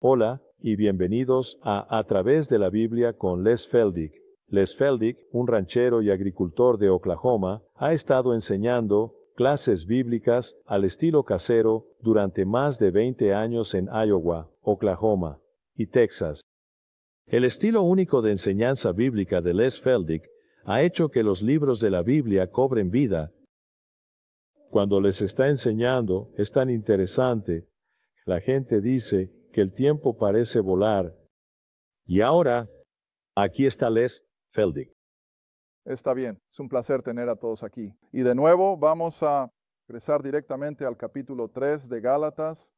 Hola, y bienvenidos a través de la Biblia con Les Feldick. Les Feldick, un ranchero y agricultor de Oklahoma, ha estado enseñando clases bíblicas al estilo casero durante más de 20 años en Iowa, Oklahoma y Texas. El estilo único de enseñanza bíblica de Les Feldick ha hecho que los libros de la Biblia cobren vida. Cuando les está enseñando, es tan interesante. La gente dice que el tiempo parece volar. Y ahora, aquí está Les Feldick. Está bien, es un placer tener a todos aquí. Y de nuevo vamos a regresar directamente al capítulo 3 de Gálatas.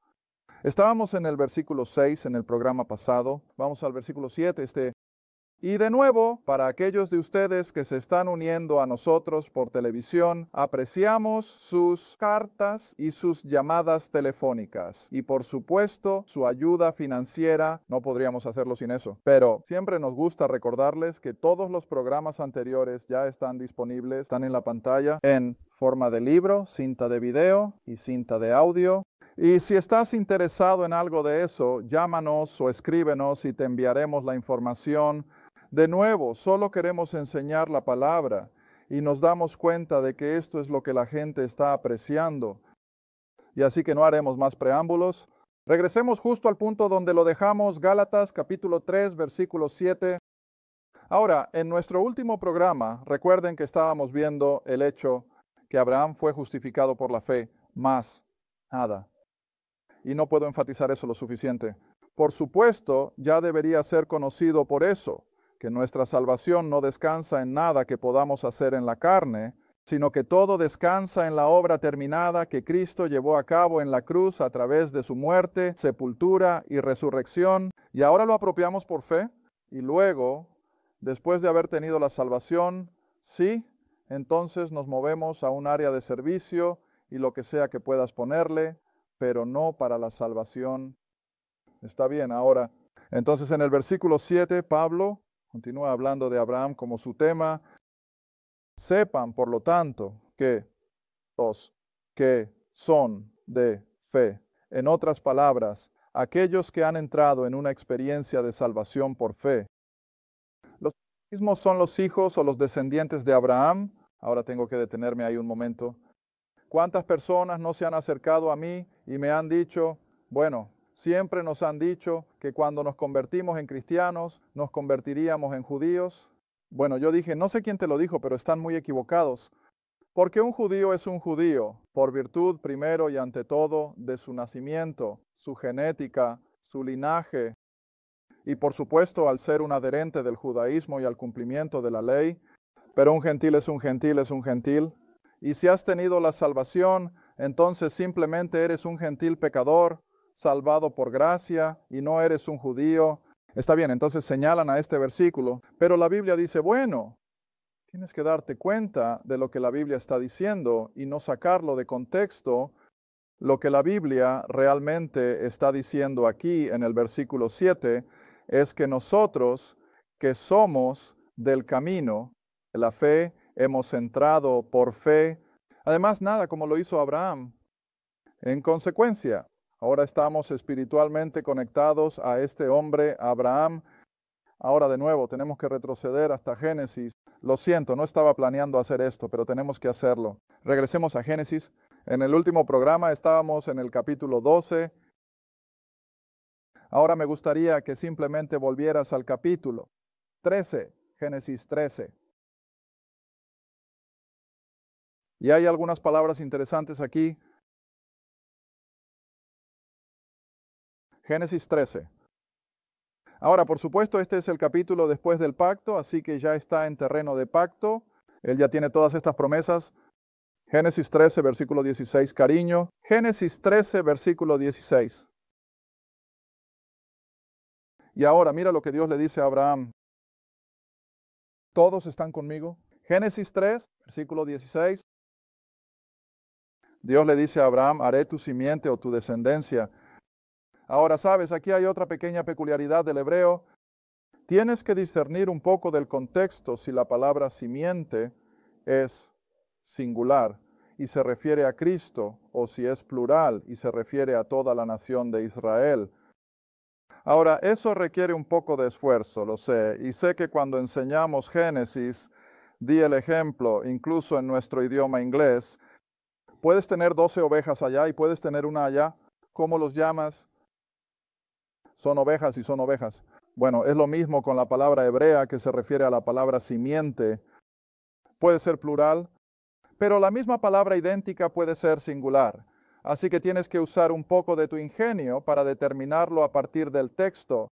Estábamos en el versículo 6 en el programa pasado. Vamos al versículo 7. Y de nuevo, para aquellos de ustedes que se están uniendo a nosotros por televisión, apreciamos sus cartas y sus llamadas telefónicas. Y por supuesto, su ayuda financiera. No podríamos hacerlo sin eso. Pero siempre nos gusta recordarles que todos los programas anteriores ya están disponibles, están en la pantalla en forma de libro, cinta de video y cinta de audio. Y si estás interesado en algo de eso, llámanos o escríbenos y te enviaremos la información. De nuevo, solo queremos enseñar la palabra y nos damos cuenta de que esto es lo que la gente está apreciando. Y así que no haremos más preámbulos. Regresemos justo al punto donde lo dejamos, Gálatas capítulo 3, versículo 7. Ahora, en nuestro último programa, recuerden que estábamos viendo el hecho que Abraham fue justificado por la fe, más nada. Y no puedo enfatizar eso lo suficiente. Por supuesto, ya debería ser conocido por eso, que nuestra salvación no descansa en nada que podamos hacer en la carne, sino que todo descansa en la obra terminada que Cristo llevó a cabo en la cruz a través de su muerte, sepultura y resurrección, y ahora lo apropiamos por fe, y luego, después de haber tenido la salvación, sí, entonces nos movemos a un área de servicio y lo que sea que puedas ponerle, pero no para la salvación. Está bien, ahora, entonces en el versículo 7, Pablo continúa hablando de Abraham como su tema. Sepan, por lo tanto, que los que son de fe, en otras palabras, aquellos que han entrado en una experiencia de salvación por fe, los mismos son los hijos o los descendientes de Abraham. Ahora tengo que detenerme ahí un momento. ¿Cuántas personas no se han acercado a mí y me han dicho, bueno, siempre nos han dicho que cuando nos convertimos en cristianos, nos convertiríamos en judíos? Bueno, yo dije, no sé quién te lo dijo, pero están muy equivocados. Porque un judío es un judío, por virtud primero y ante todo de su nacimiento, su genética, su linaje, y por supuesto al ser un adherente del judaísmo y al cumplimiento de la ley. Pero un gentil es un gentil es un gentil. Y si has tenido la salvación, entonces simplemente eres un gentil pecador, salvado por gracia, y no eres un judío. Está bien, entonces señalan a este versículo, pero la Biblia dice, bueno, tienes que darte cuenta de lo que la Biblia está diciendo y no sacarlo de contexto. Lo que la Biblia realmente está diciendo aquí en el versículo 7 es que nosotros que somos del camino de la fe, hemos entrado por fe. Además, nada como lo hizo Abraham. En consecuencia, ahora estamos espiritualmente conectados a este hombre, Abraham. Ahora de nuevo, tenemos que retroceder hasta Génesis. Lo siento, no estaba planeando hacer esto, pero tenemos que hacerlo. Regresemos a Génesis. En el último programa estábamos en el capítulo 12. Ahora me gustaría que simplemente volvieras al capítulo 13, Génesis 13. Y hay algunas palabras interesantes aquí. Génesis 13. Ahora, por supuesto, este es el capítulo después del pacto, así que ya está en terreno de pacto. Él ya tiene todas estas promesas. Génesis 13, versículo 16, cariño. Génesis 13, versículo 16. Y ahora mira lo que Dios le dice a Abraham. ¿Todos están conmigo? Génesis 3, versículo 16. Dios le dice a Abraham, haré tu simiente o tu descendencia. Ahora sabes, aquí hay otra pequeña peculiaridad del hebreo. Tienes que discernir un poco del contexto si la palabra simiente es singular y se refiere a Cristo o si es plural y se refiere a toda la nación de Israel. Ahora, eso requiere un poco de esfuerzo, lo sé, y sé que cuando enseñamos Génesis, di el ejemplo, incluso en nuestro idioma inglés, puedes tener 12 ovejas allá y puedes tener una allá. ¿Cómo los llamas? Son ovejas y son ovejas. Bueno, es lo mismo con la palabra hebrea que se refiere a la palabra simiente. Puede ser plural, pero la misma palabra idéntica puede ser singular. Así que tienes que usar un poco de tu ingenio para determinarlo a partir del texto.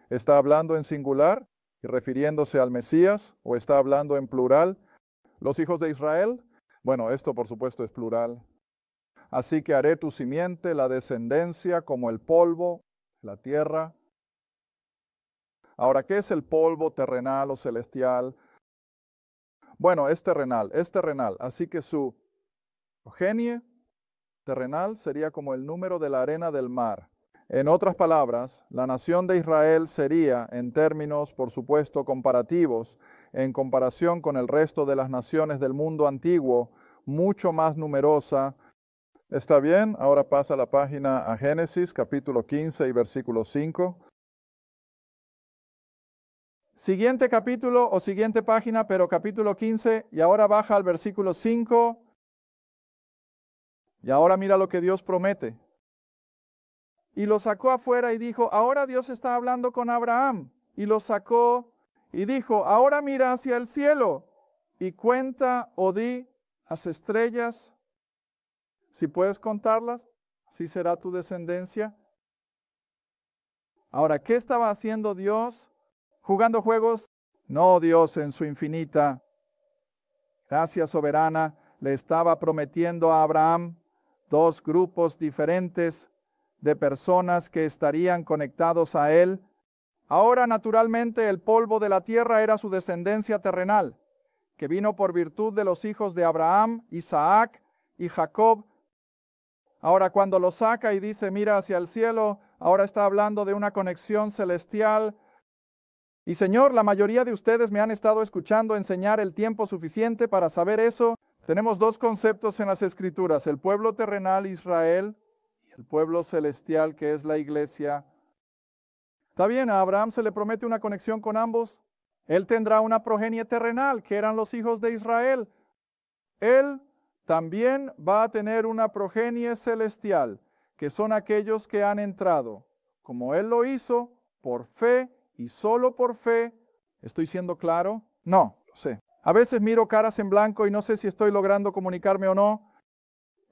¿Está hablando en singular y refiriéndose al Mesías o está hablando en plural? ¿Los hijos de Israel? Bueno, esto por supuesto es plural. Así que haré tu simiente, la descendencia, como el polvo, la tierra. Ahora, ¿qué es el polvo terrenal o celestial? Bueno, es terrenal. Así que su progenie terrenal sería como el número de la arena del mar. En otras palabras, la nación de Israel sería, en términos, por supuesto, comparativos, en comparación con el resto de las naciones del mundo antiguo, mucho más numerosa. ¿Está bien? Ahora pasa la página a Génesis, capítulo 15 y versículo 5. Siguiente capítulo o siguiente página, pero capítulo 15, y ahora baja al versículo 5. Y ahora mira lo que Dios promete. Y lo sacó afuera y dijo, ahora Dios está hablando con Abraham. Y lo sacó y dijo, ahora mira hacia el cielo y cuenta o di las estrellas. Si puedes contarlas, así será tu descendencia. Ahora, ¿qué estaba haciendo Dios? ¿Jugando juegos? No, Dios en su infinita gracia soberana le estaba prometiendo a Abraham dos grupos diferentes de personas que estarían conectados a él. Ahora, naturalmente, el polvo de la tierra era su descendencia terrenal, que vino por virtud de los hijos de Abraham, Isaac y Jacob. Ahora, cuando lo saca y dice, mira hacia el cielo, ahora está hablando de una conexión celestial. Y Señor, la mayoría de ustedes me han estado escuchando enseñar el tiempo suficiente para saber eso. Tenemos dos conceptos en las Escrituras, el pueblo terrenal Israel y el pueblo celestial que es la iglesia. Está bien, a Abraham se le promete una conexión con ambos. Él tendrá una progenie terrenal, que eran los hijos de Israel. Él también va a tener una progenie celestial, que son aquellos que han entrado, como Él lo hizo, por fe y solo por fe. ¿Estoy siendo claro? No, lo sé. A veces miro caras en blanco y no sé si estoy logrando comunicarme o no.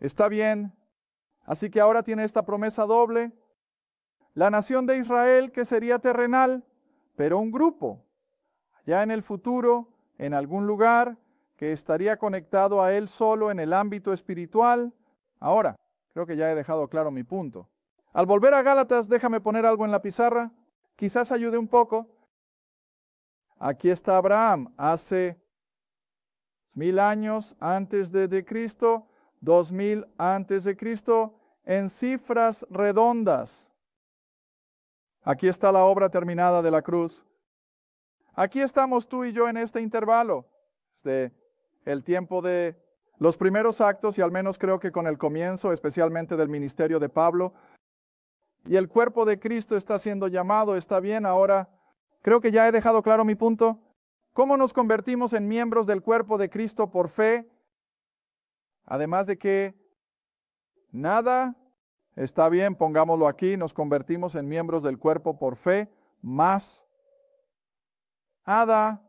Está bien. Así que ahora tiene esta promesa doble. La nación de Israel, que sería terrenal, pero un grupo, allá en el futuro, en algún lugar, que estaría conectado a él solo en el ámbito espiritual. Ahora, creo que ya he dejado claro mi punto. Al volver a Gálatas, déjame poner algo en la pizarra. Quizás ayude un poco. Aquí está Abraham, hace 1000 años antes de Cristo, 2000 antes de Cristo, en cifras redondas. Aquí está la obra terminada de la cruz. Aquí estamos tú y yo en este intervalo, desde el tiempo de los primeros actos y al menos creo que con el comienzo, especialmente del ministerio de Pablo. Y el cuerpo de Cristo está siendo llamado, está bien, ahora creo que ya he dejado claro mi punto. ¿Cómo nos convertimos en miembros del cuerpo de Cristo por fe? Además de que nada, está bien, pongámoslo aquí, nos convertimos en miembros del cuerpo por fe, más nada.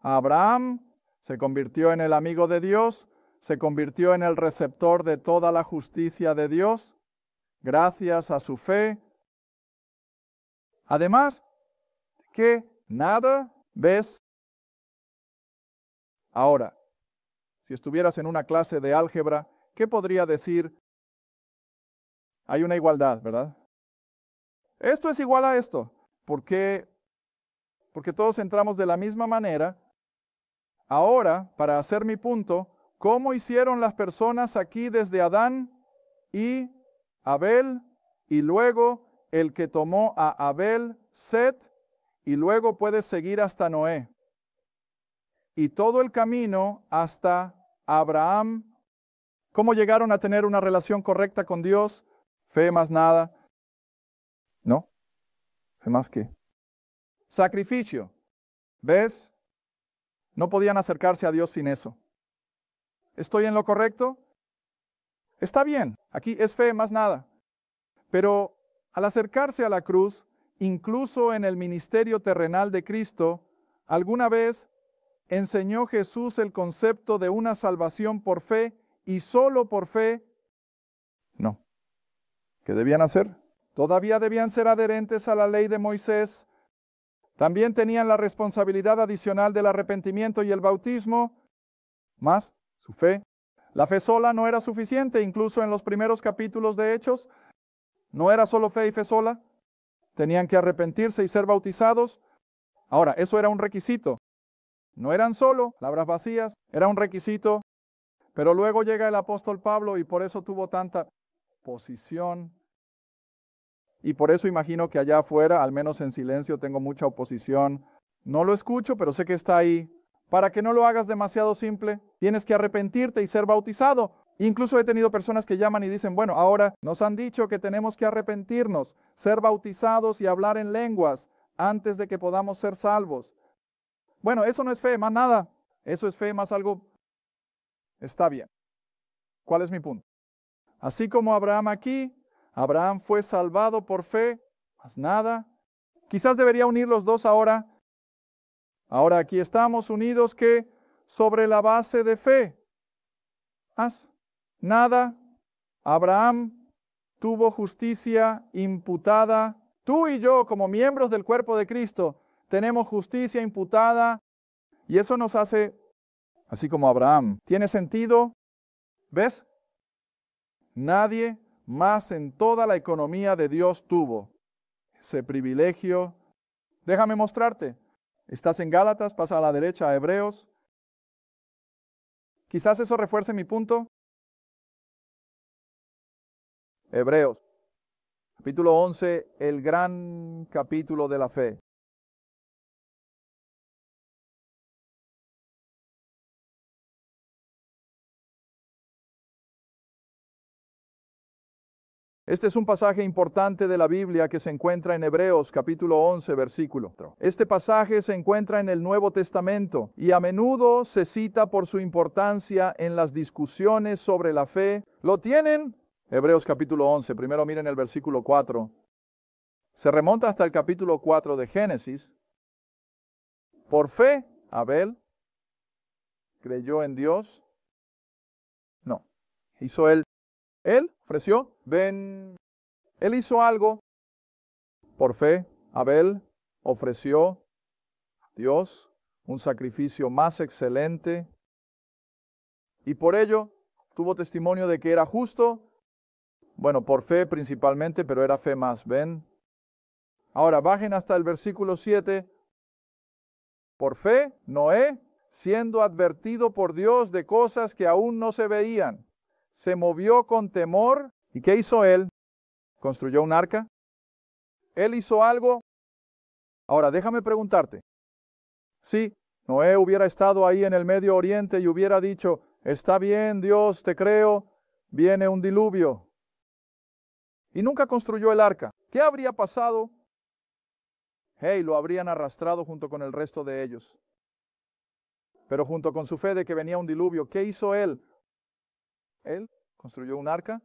Abraham se convirtió en el amigo de Dios, se convirtió en el receptor de toda la justicia de Dios, gracias a su fe. Además, que nada ves. Ahora, si estuvieras en una clase de álgebra, ¿qué podría decir? Hay una igualdad, ¿verdad? Esto es igual a esto. ¿Por qué? Porque todos entramos de la misma manera. Ahora, para hacer mi punto, ¿cómo hicieron las personas aquí desde Adán y Abel y luego el que tomó a Abel, Set, y luego puedes seguir hasta Noé? Y todo el camino hasta Abraham. ¿Cómo llegaron a tener una relación correcta con Dios? Fe más nada. ¿No? ¿Fe más qué? Sacrificio. ¿Ves? No podían acercarse a Dios sin eso. ¿Estoy en lo correcto? Está bien, aquí es fe más nada. Pero al acercarse a la cruz, incluso en el ministerio terrenal de Cristo, alguna vez enseñó Jesús el concepto de una salvación por fe y solo por fe. No. ¿Qué debían hacer? Todavía debían ser adherentes a la ley de Moisés. También tenían la responsabilidad adicional del arrepentimiento y el bautismo, más su fe. La fe sola no era suficiente, incluso en los primeros capítulos de Hechos. No era solo fe y fe sola. Tenían que arrepentirse y ser bautizados. Ahora, eso era un requisito. No eran solo palabras vacías, era un requisito. Pero luego llega el apóstol Pablo y por eso tuvo tanta oposición. Y por eso imagino que allá afuera, al menos en silencio, tengo mucha oposición. No lo escucho, pero sé que está ahí. Para que no lo hagas demasiado simple, tienes que arrepentirte y ser bautizado. Incluso he tenido personas que llaman y dicen, bueno, ahora nos han dicho que tenemos que arrepentirnos, ser bautizados y hablar en lenguas antes de que podamos ser salvos. Bueno, eso no es fe, más nada. Eso es fe, más algo. Está bien. ¿Cuál es mi punto? Así como Abraham aquí, Abraham fue salvado por fe, más nada. Quizás debería unir los dos ahora. Ahora aquí estamos unidos que sobre la base de fe. Más nada. Abraham tuvo justicia imputada. Tú y yo, como miembros del cuerpo de Cristo, tenemos justicia imputada. Y eso nos hace, así como Abraham, ¿tiene sentido? ¿Ves? Nadie más en toda la economía de Dios tuvo ese privilegio. Déjame mostrarte. Estás en Gálatas, pasa a la derecha a Hebreos. Quizás eso refuerce mi punto. Hebreos, capítulo 11, el gran capítulo de la fe. Este es un pasaje importante de la Biblia que se encuentra en Hebreos capítulo 11, versículo. Este pasaje se encuentra en el Nuevo Testamento y a menudo se cita por su importancia en las discusiones sobre la fe. ¿Lo tienen? Hebreos capítulo 11. Primero miren el versículo 4. Se remonta hasta el capítulo 4 de Génesis. Por fe, Abel creyó en Dios. No. Hizo él ofreció, él hizo algo por fe. Abel ofreció a Dios un sacrificio más excelente y por ello tuvo testimonio de que era justo. Bueno, por fe principalmente, pero era fe más. ¿Ven? Ahora bajen hasta el versículo 7. Por fe, Noé, siendo advertido por Dios de cosas que aún no se veían, se movió con temor. ¿Y qué hizo él? ¿Construyó un arca? ¿Él hizo algo? Ahora, déjame preguntarte. Si Noé hubiera estado ahí en el Medio Oriente y hubiera dicho, está bien, Dios, te creo, viene un diluvio. Y nunca construyó el arca. ¿Qué habría pasado? Hey, lo habrían arrastrado junto con el resto de ellos. Pero junto con su fe de que venía un diluvio, ¿qué hizo él? Él construyó un arca.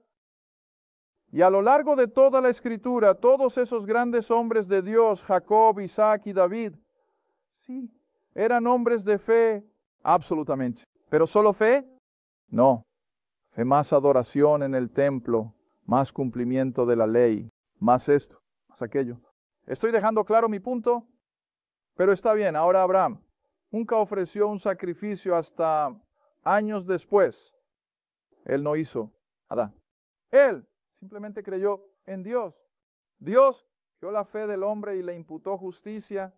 Y a lo largo de toda la Escritura, todos esos grandes hombres de Dios, Jacob, Isaac y David, sí, eran hombres de fe, absolutamente. ¿Pero solo fe? No. Fe más adoración en el templo, más cumplimiento de la ley, más esto, más aquello. ¿Estoy dejando claro mi punto? Pero está bien, ahora Abraham nunca ofreció un sacrificio hasta años después. Él no hizo nada. Él simplemente creyó en Dios. Dios vio la fe del hombre y le imputó justicia.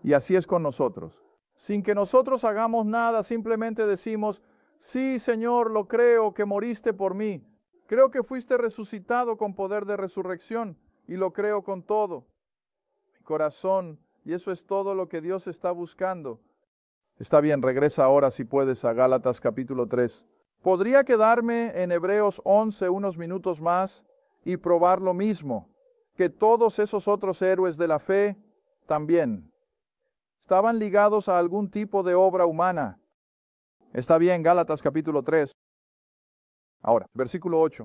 Y así es con nosotros. Sin que nosotros hagamos nada, simplemente decimos, sí, Señor, lo creo que moriste por mí. Creo que fuiste resucitado con poder de resurrección y lo creo con todo mi corazón. Y eso es todo lo que Dios está buscando. Está bien, regresa ahora si puedes a Gálatas capítulo 3. Podría quedarme en Hebreos 11 unos minutos más y probar lo mismo. que todos esos otros héroes de la fe también estaban ligados a algún tipo de obra humana. Está bien, Gálatas capítulo 3. Ahora, versículo 8.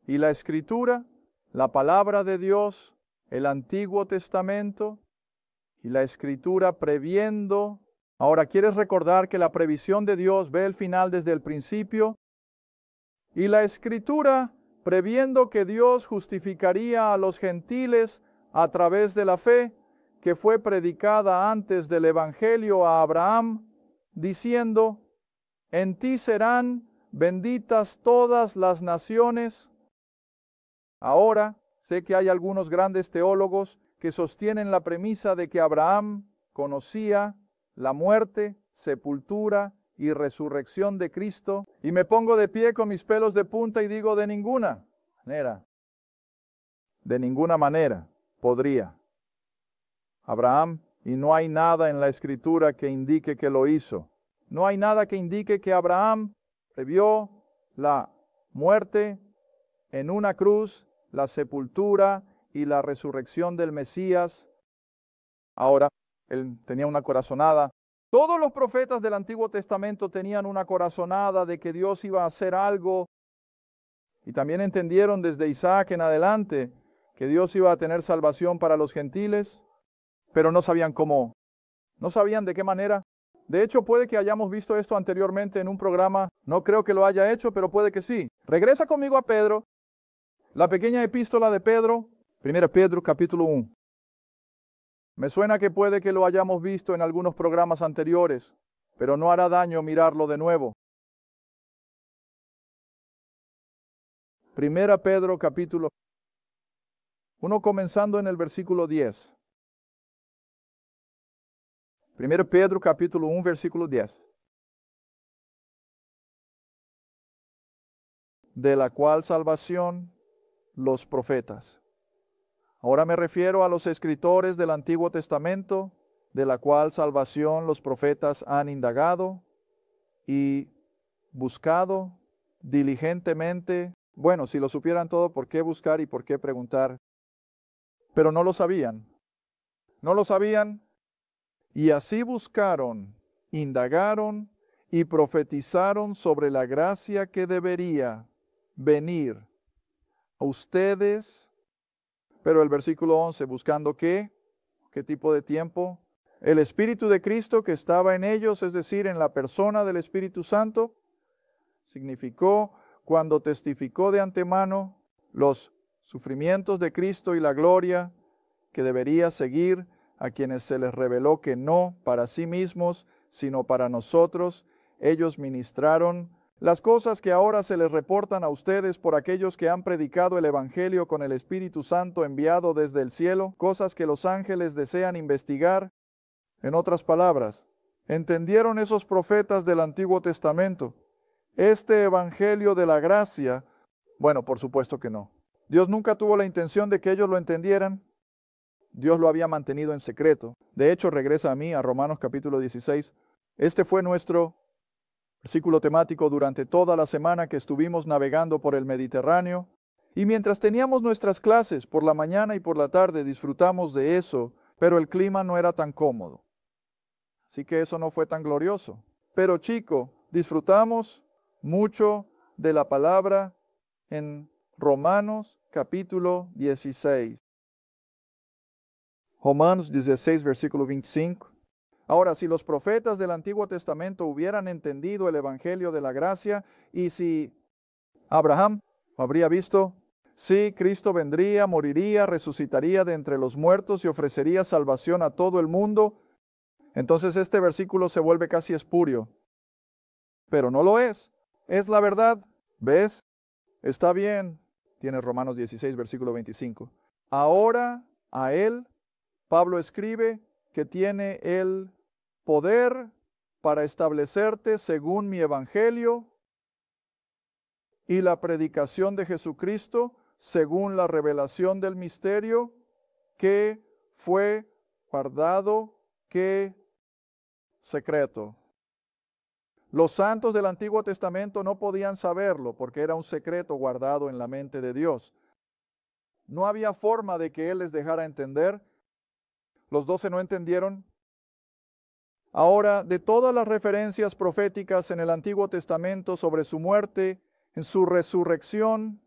Y la Escritura, la palabra de Dios, el Antiguo Testamento y la Escritura previendo. Ahora, ¿quieres recordar que la previsión de Dios ve el final desde el principio? Y la Escritura previendo que Dios justificaría a los gentiles a través de la fe, que fue predicada antes del Evangelio a Abraham, diciendo, en ti serán benditas todas las naciones. Ahora, sé que hay algunos grandes teólogos que sostienen la premisa de que Abraham conocía la muerte, sepultura y resurrección de Cristo, y me pongo de pie con mis pelos de punta y digo, de ninguna manera podría Abraham, y no hay nada en la Escritura que indique que lo hizo. No hay nada que indique que Abraham previó la muerte en una cruz, la sepultura y la resurrección del Mesías. Ahora, él tenía una corazonada. Todos los profetas del Antiguo Testamento tenían una corazonada de que Dios iba a hacer algo. Y también entendieron desde Isaac en adelante que Dios iba a tener salvación para los gentiles, pero no sabían cómo, no sabían de qué manera. De hecho, puede que hayamos visto esto anteriormente en un programa. No creo que lo haya hecho, pero puede que sí. Regresa conmigo a Pedro, la pequeña epístola de Pedro, 1 Pedro capítulo 1. Me suena que puede que lo hayamos visto en algunos programas anteriores, pero no hará daño mirarlo de nuevo. 1 Pedro capítulo 1, comenzando en el versículo 10. 1 Pedro capítulo 1, versículo 10. De la cual salvación los profetas. Ahora me refiero a los escritores del Antiguo Testamento, de la cual salvación los profetas han indagado y buscado diligentemente. Bueno, si lo supieran todo, ¿por qué buscar y por qué preguntar? Pero no lo sabían. No lo sabían. Y así buscaron, indagaron y profetizaron sobre la gracia que debería venir a ustedes. Pero el versículo 11, ¿buscando qué? ¿Qué tipo de tiempo? El Espíritu de Cristo que estaba en ellos, es decir, en la persona del Espíritu Santo, significó cuando testificó de antemano los sufrimientos de Cristo y la gloria que debería seguir a quienes se les reveló que no para sí mismos, sino para nosotros. Ellos ministraron las cosas que ahora se les reportan a ustedes por aquellos que han predicado el Evangelio con el Espíritu Santo enviado desde el cielo, cosas que los ángeles desean investigar. En otras palabras, ¿entendieron esos profetas del Antiguo Testamento este Evangelio de la gracia? Bueno, por supuesto que no. Dios nunca tuvo la intención de que ellos lo entendieran. Dios lo había mantenido en secreto. De hecho, regresa a Romanos capítulo 16. Este fue nuestro versículo temático durante toda la semana que estuvimos navegando por el Mediterráneo. Y mientras teníamos nuestras clases por la mañana y por la tarde, disfrutamos de eso, pero el clima no era tan cómodo. Así que eso no fue tan glorioso. Pero chico, disfrutamos mucho de la palabra en Romanos capítulo 16. Romanos 16, versículo 25. Ahora, si los profetas del Antiguo Testamento hubieran entendido el Evangelio de la gracia, y si Abraham habría visto, sí, Cristo vendría, moriría, resucitaría de entre los muertos y ofrecería salvación a todo el mundo, entonces este versículo se vuelve casi espurio. Pero no lo es. Es la verdad. ¿Ves? Está bien. Tiene Romanos 16, versículo 25. Ahora a él, Pablo escribe que tiene el poder para establecerte según mi evangelio y la predicación de Jesucristo según la revelación del misterio que fue guardado, que secreto. Los santos del Antiguo Testamento no podían saberlo porque era un secreto guardado en la mente de Dios. No había forma de que Él les dejara entender. Los 12 no entendieron. Ahora, de todas las referencias proféticas en el Antiguo Testamento sobre su muerte, en su resurrección,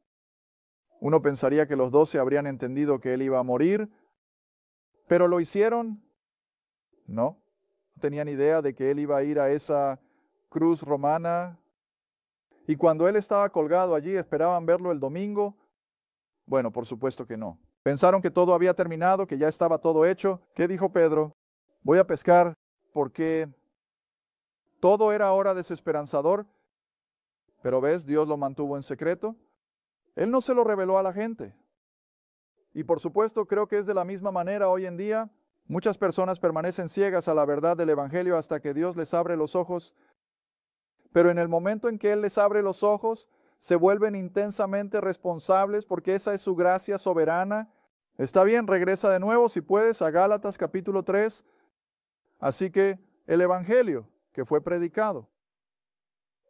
uno pensaría que los 12 habrían entendido que Él iba a morir, pero ¿lo hicieron? No. No tenían idea de que Él iba a ir a esa cruz romana. Y cuando Él estaba colgado allí, ¿esperaban verlo el domingo? Bueno, por supuesto que no. Pensaron que todo había terminado, que ya estaba todo hecho. ¿Qué dijo Pedro? Voy a pescar porque todo era ahora desesperanzador. Pero ves, Dios lo mantuvo en secreto. Él no se lo reveló a la gente. Y por supuesto, creo que es de la misma manera hoy en día. Muchas personas permanecen ciegas a la verdad del Evangelio hasta que Dios les abre los ojos. Pero en el momento en que Él les abre los ojos, se vuelven intensamente responsables porque esa es su gracia soberana. Está bien, regresa de nuevo si puedes a Gálatas capítulo 3. Así que el Evangelio que fue predicado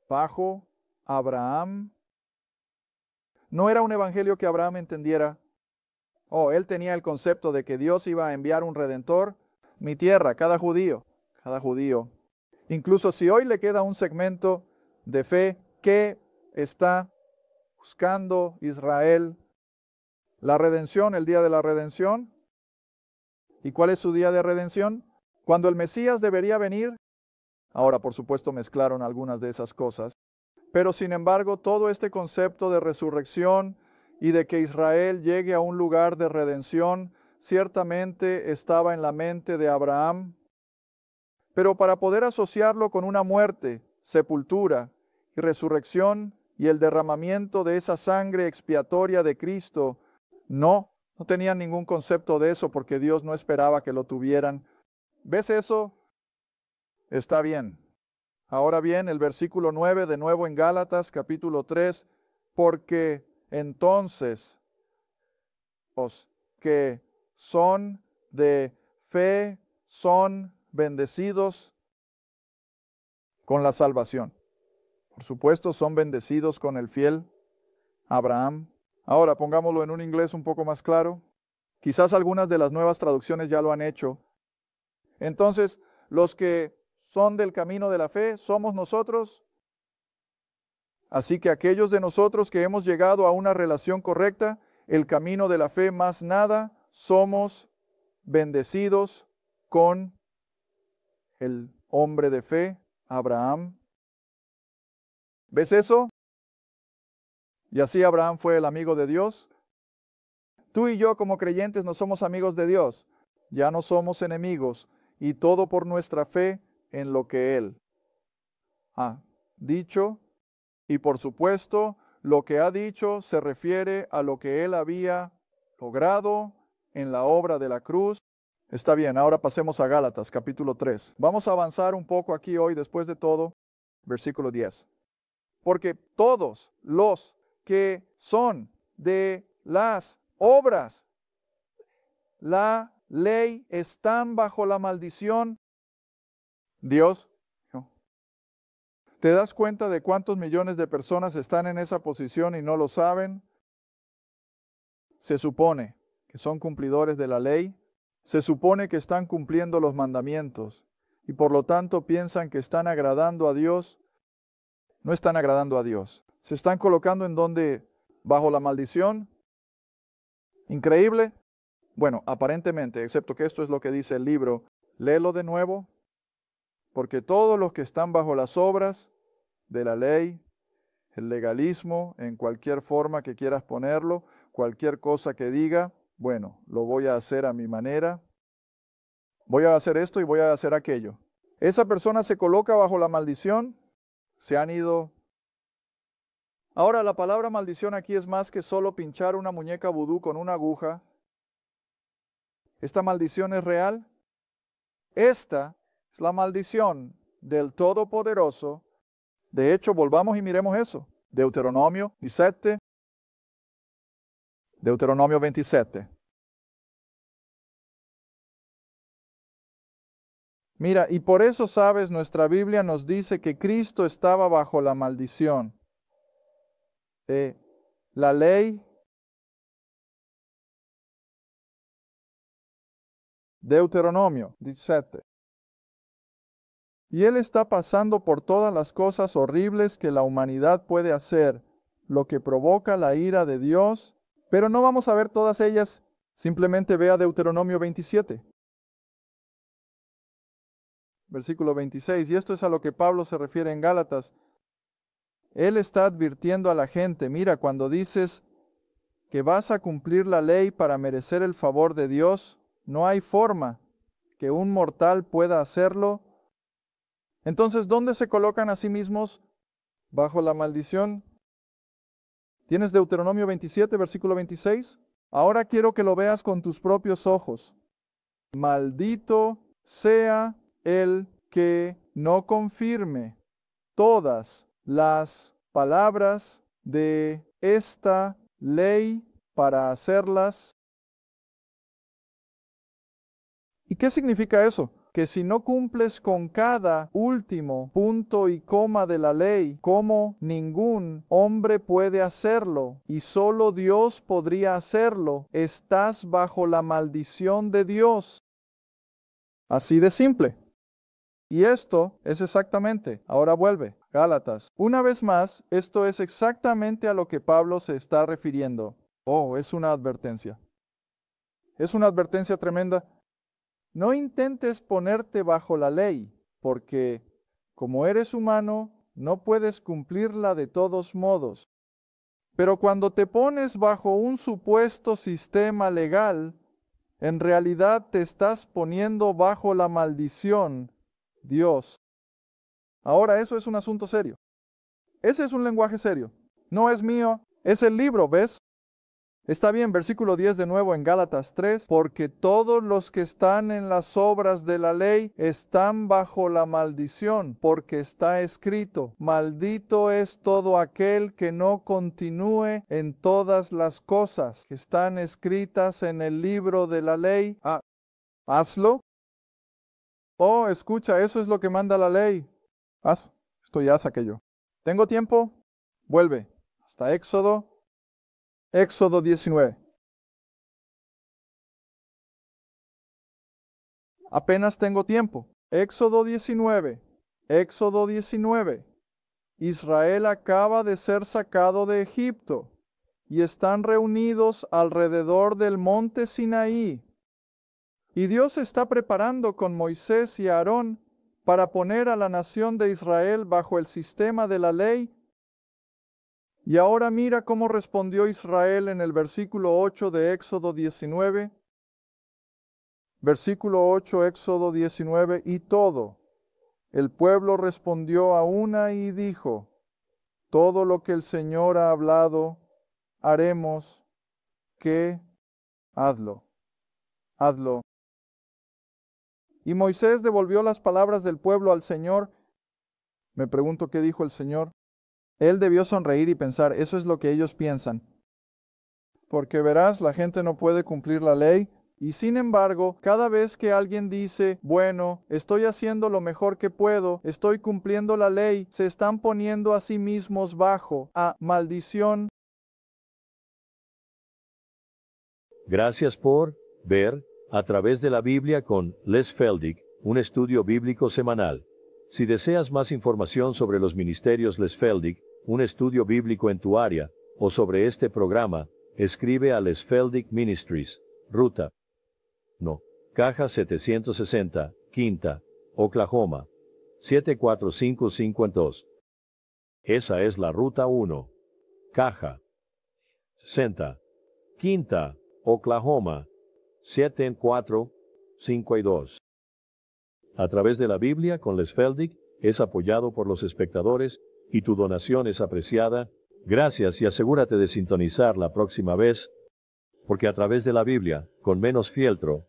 bajo Abraham no era un evangelio que Abraham entendiera. Él tenía el concepto de que Dios iba a enviar un redentor. Mi tierra, cada judío. Incluso si hoy le queda un segmento de fe, ¿qué está buscando Israel? La redención, el día de la redención. ¿Y cuál es su día de redención? Cuando el Mesías debería venir. Ahora, por supuesto, mezclaron algunas de esas cosas. Pero, sin embargo, todo este concepto de resurrección y de que Israel llegue a un lugar de redención, ciertamente estaba en la mente de Abraham. Pero para poder asociarlo con una muerte, sepultura y resurrección y el derramamiento de esa sangre expiatoria de Cristo, no tenían ningún concepto de eso porque Dios no esperaba que lo tuvieran. ¿Ves eso? Está bien. Ahora bien, el versículo 9 de nuevo en Gálatas capítulo 3, porque entonces los que son de fe son bendecidos con la salvación. Por supuesto, son bendecidos con el fiel Abraham. Ahora, pongámoslo en un inglés un poco más claro. Quizás algunas de las nuevas traducciones ya lo han hecho. Entonces, los que son del camino de la fe somos nosotros. Así que aquellos de nosotros que hemos llegado a una relación correcta, el camino de la fe más nada, somos bendecidos con el hombre de fe, Abraham. ¿Ves eso? Y así Abraham fue el amigo de Dios. Tú y yo como creyentes no somos amigos de Dios, ya no somos enemigos, y todo por nuestra fe en lo que Él ha dicho. Y por supuesto, lo que ha dicho se refiere a lo que Él había logrado en la obra de la cruz. Está bien, ahora pasemos a Gálatas, capítulo 3. Vamos a avanzar un poco aquí hoy, después de todo, versículo 10. Porque todos los que son de las obras, la ley, están bajo la maldición. Dios, ¿te das cuenta de cuántos millones de personas están en esa posición y no lo saben? Se supone que son cumplidores de la ley, se supone que están cumpliendo los mandamientos y por lo tanto piensan que están agradando a Dios. No están agradando a Dios. Se están colocando en donde, bajo la maldición. Increíble. Bueno, aparentemente, excepto que esto es lo que dice el libro, léelo de nuevo, porque todos los que están bajo las obras de la ley, el legalismo, en cualquier forma que quieras ponerlo, cualquier cosa que diga, bueno, lo voy a hacer a mi manera, voy a hacer esto y voy a hacer aquello. Esa persona se coloca bajo la maldición, se han ido. Ahora, la palabra maldición aquí es más que solo pinchar una muñeca vudú con una aguja. ¿Esta maldición es real? Esta es la maldición del Todopoderoso. De hecho, volvamos y miremos eso. Deuteronomio 17. Deuteronomio 27. Mira, y por eso, sabes, nuestra Biblia nos dice que Cristo estaba bajo la maldición. La ley Deuteronomio 17. Y él está pasando por todas las cosas horribles que la humanidad puede hacer, lo que provoca la ira de Dios, pero no vamos a ver todas ellas, simplemente vea Deuteronomio 27. Versículo 26, y esto es a lo que Pablo se refiere en Gálatas. Él está advirtiendo a la gente, mira, cuando dices que vas a cumplir la ley para merecer el favor de Dios, no hay forma que un mortal pueda hacerlo. Entonces, ¿dónde se colocan a sí mismos? Bajo la maldición. ¿Tienes Deuteronomio 27, versículo 26? Ahora quiero que lo veas con tus propios ojos. Maldito sea el que no confirme todas las palabras de esta ley para hacerlas. ¿Y qué significa eso? Que si no cumples con cada último punto y coma de la ley, como ningún hombre puede hacerlo, y solo Dios podría hacerlo, estás bajo la maldición de Dios. Así de simple. Y esto es exactamente, ahora vuelve, Gálatas. Una vez más, esto es exactamente a lo que Pablo se está refiriendo. Oh, es una advertencia. Es una advertencia tremenda. No intentes ponerte bajo la ley, porque como eres humano, no puedes cumplirla de todos modos. Pero cuando te pones bajo un supuesto sistema legal, en realidad te estás poniendo bajo la maldición Dios. Ahora eso es un asunto serio. Ese es un lenguaje serio. No es mío, es el libro, ¿ves? Está bien, versículo 10 de nuevo en Gálatas 3, porque todos los que están en las obras de la ley están bajo la maldición, porque está escrito, maldito es todo aquel que no continúe en todas las cosas que están escritas en el libro de la ley. Hazlo. Oh, escucha, eso es lo que manda la ley. Haz, esto ya haz aquello. ¿Tengo tiempo? Vuelve hasta Éxodo 19. Apenas tengo tiempo. Éxodo 19. Israel acaba de ser sacado de Egipto y están reunidos alrededor del monte Sinaí. Y Dios está preparando con Moisés y Aarón para poner a la nación de Israel bajo el sistema de la ley. Y ahora mira cómo respondió Israel en el versículo 8 de Éxodo 19. Versículo 8, Éxodo 19, y todo el pueblo respondió a una y dijo, todo lo que el Señor ha hablado, haremos, que hazlo. Y Moisés devolvió las palabras del pueblo al Señor. Me pregunto qué dijo el Señor. Él debió sonreír y pensar, eso es lo que ellos piensan. Porque verás, la gente no puede cumplir la ley. Y sin embargo, cada vez que alguien dice, bueno, estoy haciendo lo mejor que puedo, estoy cumpliendo la ley, se están poniendo a sí mismos bajo a maldición. Gracias por ver a través de la Biblia con Les Feldick, un estudio bíblico semanal. Si deseas más información sobre los ministerios Les Feldick, un estudio bíblico en tu área, o sobre este programa, escribe a Les Feldick Ministries, Ruta Caja 760, Quinta, Oklahoma, 74552. Esa es la Ruta 1. Caja 60, Quinta, Oklahoma, 74552. A través de la Biblia con Les Feldick es apoyado por los espectadores y tu donación es apreciada. Gracias y asegúrate de sintonizar la próxima vez, porque a través de la Biblia, con menos fieltro,